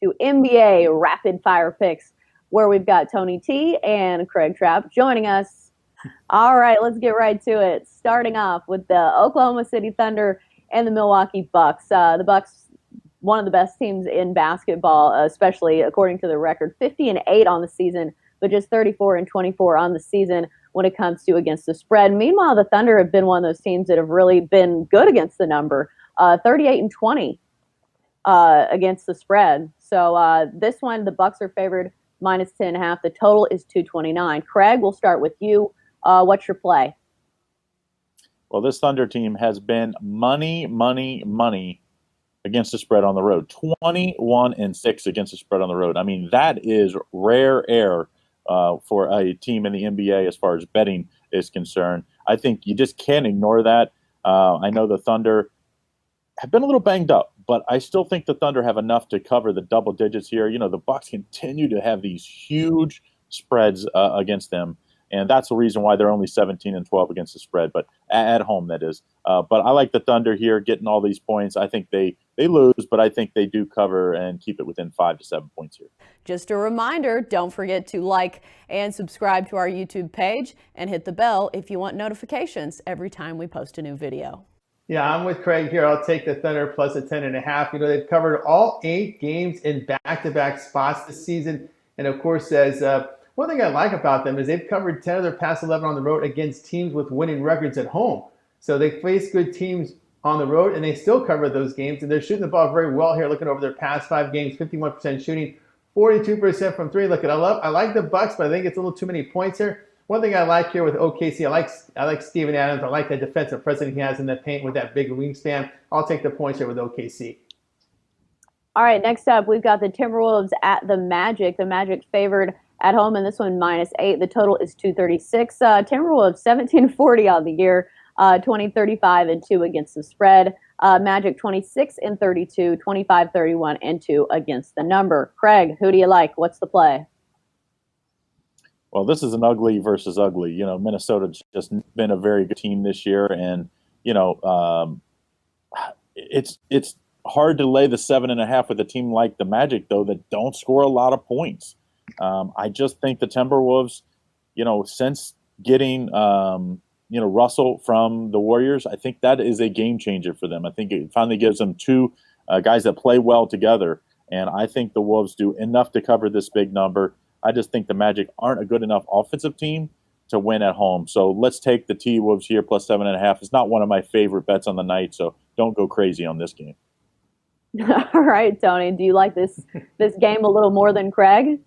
to NBA Rapid Fire Picks, where we've got Tony T and Craig Trapp joining us. All right, let's get right to it. Starting off with the Oklahoma City Thunder and the Milwaukee Bucks. The Bucks, one of the best teams in basketball, especially according to the record, 50-8 on the season, but just 34-24 on the season when it comes to against the spread. Meanwhile, the Thunder have been one of those teams that have really been good against the number, 38-20 against the spread. So this one, the Bucks are favored minus 10.5. The total is 229. Craig, we'll start with you. What's your play? Well, this Thunder team has been money against the spread on the road. 21-6 against the spread on the road. I mean, that is rare air for a team in the NBA as far as betting is concerned. I think you just can't ignore that. I know the Thunder have been a little banged up, but I still think the Thunder have enough to cover the double digits here. You know, the Bucks continue to have these huge spreads against them, and that's the reason why they're only 17-12 against the spread, but at home, that is. But I like the Thunder here getting all these points. I think they lose, but I think they do cover and keep it within 5 to 7 points here. Just a reminder, don't forget to like and subscribe to our YouTube page and hit the bell if you want notifications every time we post a new video. Yeah, I'm with Craig here. I'll take the Thunder plus a 10.5. You know, they've covered all 8 games in back-to-back spots this season. And of course, as one thing I like about them is they've covered 10 of their past 11 on the road against teams with winning records at home. So they face good teams on the road, and they still cover those games. And they're shooting the ball very well here, looking over their past 5 games, 51% shooting, 42% from 3. Look, I like the Bucks, but I think it's a little too many points here. One thing I like here with OKC, I like Steven Adams. I like the defensive presence he has in the paint with that big wingspan. I'll take the points here with OKC. All right, next up, we've got the Timberwolves at the Magic. The Magic favored at home, and this one -8. The total is 236. Timberwolves 17-40 on the year, 20-35-2 against the spread. Magic 26-32, 25-31-2 against the number. Craig, who do you like? What's the play? Well, this is an ugly versus ugly. You know, Minnesota's just been a very good team this year, and you know, it's hard to lay the 7.5 with a team like the Magic, though, that don't score a lot of points. I just think the Timberwolves, you know, since getting Russell from the Warriors, I think that is a game changer for them. I think it finally gives them 2 guys that play well together, and I think the Wolves do enough to cover this big number. I just think the Magic aren't a good enough offensive team to win at home. So let's take the T-Wolves here plus 7.5. It's not one of my favorite bets on the night, so don't go crazy on this game. All right, Tony, do you like this game a little more than Craig?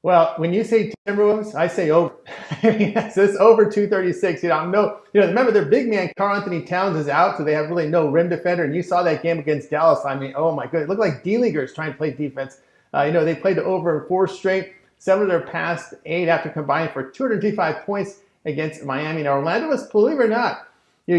Well, when you say Timberwolves, I say over. I mean, it's over 236. Remember their big man Karl Anthony Towns is out, so they have really no rim defender. And you saw that game against Dallas. I mean, oh my goodness, it looked like D-leaguers trying to play defense. They played over in 4 straight, 7 of their past 8 after combining for 255 points against Miami. Now Orlando was, believe it or not, you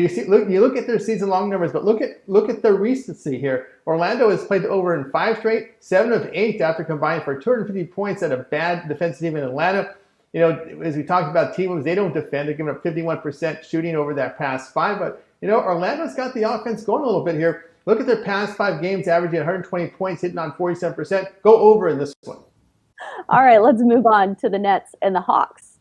look at their season-long numbers, but look at the recency here. Orlando has played over in 5 straight, 7 of 8 after combining for 250 points at a bad defensive team in Atlanta. You know, as we talked about teams, they don't defend. They're giving up 51% shooting over that past 5. But, Orlando's got the offense going a little bit here. Look at their past 5 games, averaging 120 points, hitting on 47%. Go over in this one. All right, let's move on to the Nets and the Hawks.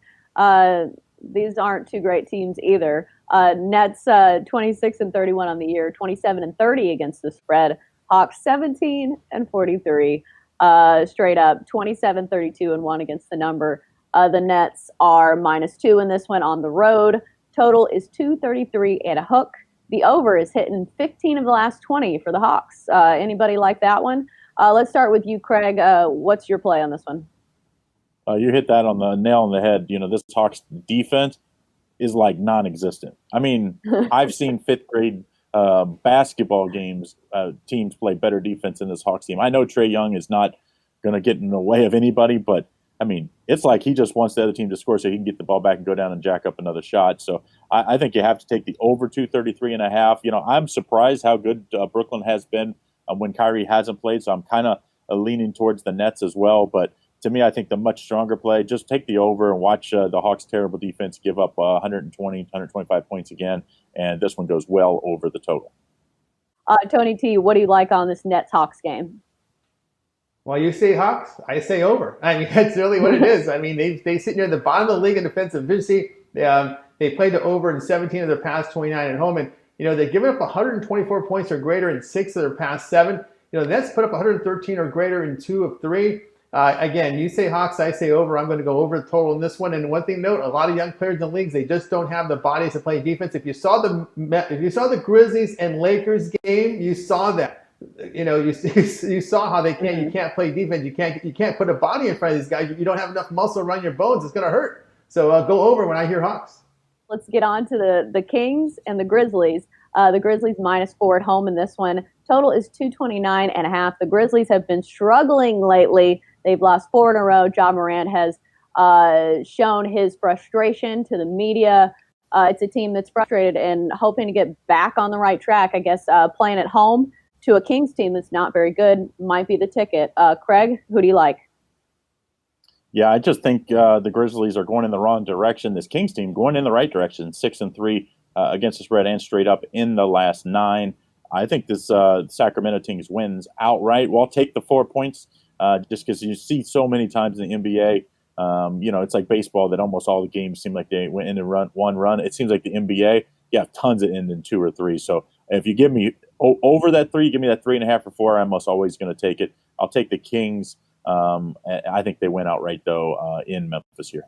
These aren't 2 great teams either. Nets 26-31 on the year, 27-30 against the spread. Hawks 17-43, straight up 27-32-1 against the number. The Nets are -2 in this one on the road. Total is 233 and a hook. The over is hitting 15 of the last 20 for the Hawks. Anybody like that one? Let's start with you, Craig. What's your play on this one? You hit that on the nail on the head. You know, this Hawks defense is like non-existent. I mean, I've seen 5th grade basketball games, teams play better defense than this Hawks team. I know Trae Young is not going to get in the way of anybody, but I mean, it's like he just wants the other team to score so he can get the ball back and go down and jack up another shot. So I think you have to take the over 233.5. You know, I'm surprised how good Brooklyn has been when Kyrie hasn't played. So I'm kind of leaning towards the Nets as well. But to me, I think the much stronger play, just take the over and watch the Hawks' terrible defense give up 120, 125 points again. And this one goes well over the total. Tony T, what do you like on this Nets-Hawks game? Well, you say Hawks, I say over. I mean, that's really what it is. I mean, they sit near the bottom of the league in defensive efficiency. They played the over in 17 of their past 29 at home, and they've given up 124 points or greater in 6 of their past 7. The Nets put up 113 or greater in 2 of 3. Again, you say Hawks, I say over. I'm going to go over the total in this one. And one thing to note: a lot of young players in the leagues, they just don't have the bodies to play defense. If you saw the Grizzlies and Lakers game, you saw that. You saw how they can't. You can't play defense. You can't put a body in front of these guys. You don't have enough muscle around your bones. It's going to hurt. So go over when I hear Hawks. Let's get on to the Kings and the Grizzlies. The Grizzlies -4 at home in this one. Total is 229.5. The Grizzlies have been struggling lately. They've lost 4 in a row. Ja Morant has shown his frustration to the media. It's a team that's frustrated and hoping to get back on the right track. I guess playing at home to a Kings team that's not very good might be the ticket. Craig, who do you like? Yeah, I just think the Grizzlies are going in the wrong direction. This Kings team going in the right direction, 6-3 against the spread and straight up in the last 9. I think this Sacramento Kings wins outright. Well, I'll take the 4 points just because you see so many times in the NBA. It's like baseball that almost all the games seem like they went in and one run. It seems like the NBA, you have tons that end in 2 or 3. So if you give me over that 3, give me that 3.5 or 4, I'm almost always going to take it. I'll take the Kings. I think they win outright, though, in Memphis here.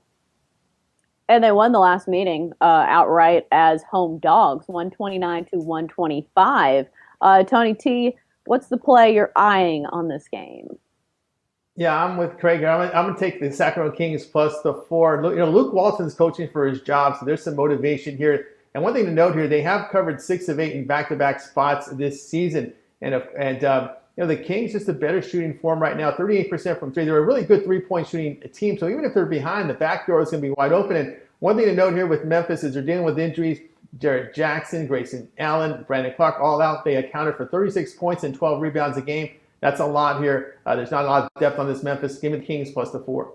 And they won the last meeting outright as home dogs, 129-125. Tony T, what's the play you're eyeing on this game? Yeah, I'm with Craig. I'm going to take the Sacramento Kings plus the 4. Luke Walton's coaching for his job, so there's some motivation here. And one thing to note here, they have covered 6 of 8 in back-to-back spots this season. The Kings just a better shooting form right now, 38% from 3. They're a really good three-point shooting team. So even if they're behind, the back door is going to be wide open. And one thing to note here with Memphis is they're dealing with injuries. Jarrett Jackson, Grayson Allen, Brandon Clark, all out. They accounted for 36 points and 12 rebounds a game. That's a lot here. There's not a lot of depth on this Memphis. Give me the Kings plus the 4.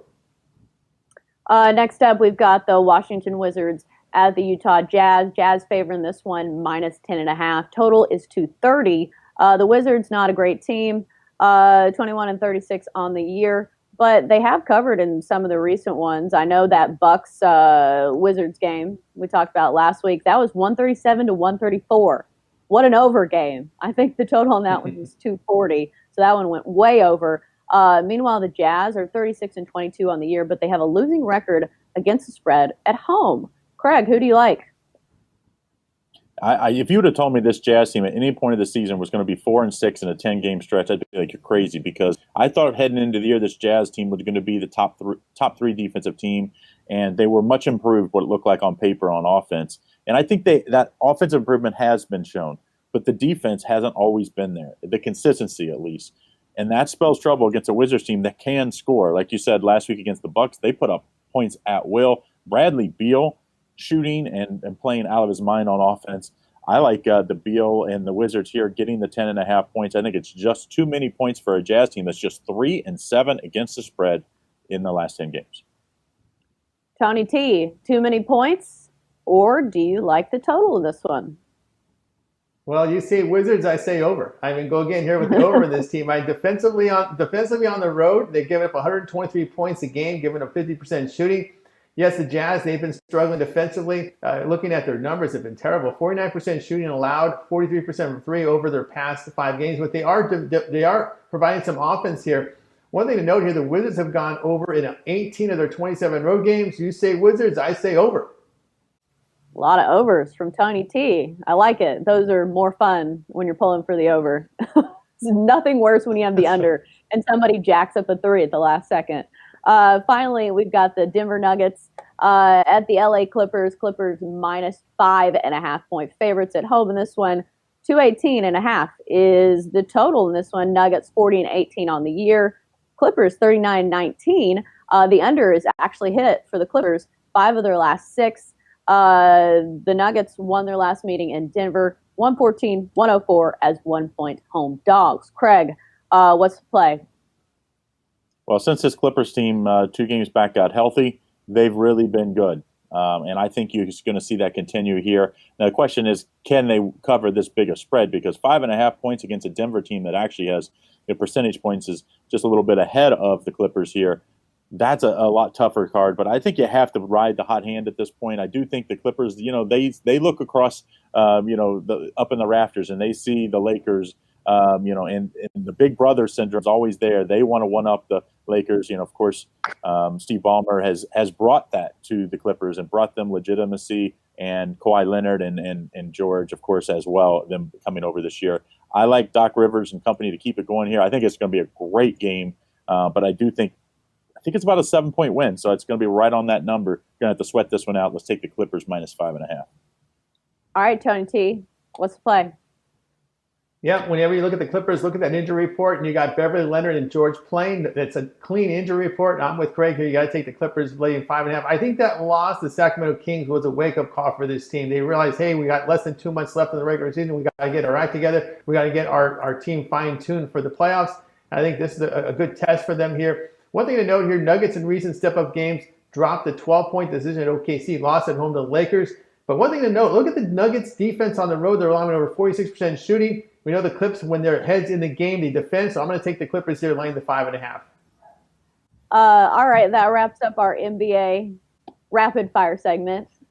Next up, we've got the Washington Wizards at the Utah Jazz. Jazz favoring this one -10.5. Total is 230. The Wizards, not a great team, 21-36 on the year, but they have covered in some of the recent ones. I know that Bucks Wizards game we talked about last week, that was 137-134. What an over game. I think the total on that one was 240, so that one went way over. Meanwhile, the Jazz are 36-22 on the year, but they have a losing record against the spread at home. Craig, who do you like? If you would have told me this Jazz team at any point of the season was going to be 4-6 in a 10-game stretch, I'd be like, you're crazy, because I thought heading into the year this Jazz team was going to be the top three defensive team, and they were much improved what it looked like on paper on offense. And I think that offensive improvement has been shown, but the defense hasn't always been there, the consistency at least. And that spells trouble against a Wizards team that can score. Like you said last week against the Bucks, they put up points at will. Bradley Beal shooting and playing out of his mind on offense. I like the Beal and the Wizards here getting the 10.5 points. I think it's just too many points for a Jazz team that's just 3-7 against the spread in the last 10 games. Tony T, too many points, or do you like the total of this one? Well, you say Wizards, I say over. I mean, go again here with the over in this team. Defensively on the road, they've given up 123 points a game, giving up 50% shooting. Yes, the Jazz, they've been struggling defensively. Looking at their numbers, have been terrible. 49% shooting allowed, 43% from 3 over their past 5 games. But they are providing some offense here. One thing to note here, the Wizards have gone over in 18 of their 27 road games. You say Wizards, I say over. A lot of overs from Tony T. I like it. Those are more fun when you're pulling for the over. It's nothing worse when you have the under and somebody jacks up a 3 at the last second. Finally, we've got the Denver Nuggets at the LA Clippers. Clippers -5.5 point favorites at home in this one. 218.5 is the total in this one. Nuggets 40-18 on the year. Clippers 39-19. The under is actually hit for the Clippers 5 of their last 6. The Nuggets won their last meeting in Denver 114-104 as 1-point home dogs. Craig, what's the play? Well, since this Clippers team 2 games back got healthy, they've really been good. And I think you're going to see that continue here. Now, the question is, can they cover this big a spread? Because 5.5 points against a Denver team that actually has percentage points is just a little bit ahead of the Clippers here. That's a lot tougher card, but I think you have to ride the hot hand at this point. I do think the Clippers, they look across, up in the rafters and they see the Lakers, and the big brother syndrome is always there. They want to one-up the Lakers. Of course, Steve Ballmer has brought that to the Clippers and brought them legitimacy, and Kawhi Leonard and George, of course, as well, them coming over this year. I like Doc Rivers and company to keep it going here. I think it's going to be a great game, but I think it's about a 7-point win, so it's going to be right on that number. You're going to have to sweat this one out. Let's take the Clippers minus 5.5. All right, Tony T, what's the play? Yeah, whenever you look at the Clippers, look at that injury report, and you got Beverly Leonard and George playing. That's a clean injury report. I'm with Craig here. You got to take the Clippers laying 5.5. I think that loss to Sacramento Kings was a wake-up call for this team. They realized, hey, we got less than 2 months left in the regular season. We got to get our act together. We got to get our team fine-tuned for the playoffs. I think this is a good test for them here. One thing to note here, Nuggets in recent step-up games dropped a 12-point decision at OKC, lost at home to the Lakers. But one thing to note, look at the Nuggets defense on the road. They're allowing over 46% shooting. We know the Clips, when their heads in the game, they defend. So I'm going to take the Clippers here, laying the 5.5. All right, that wraps up our NBA rapid fire segment.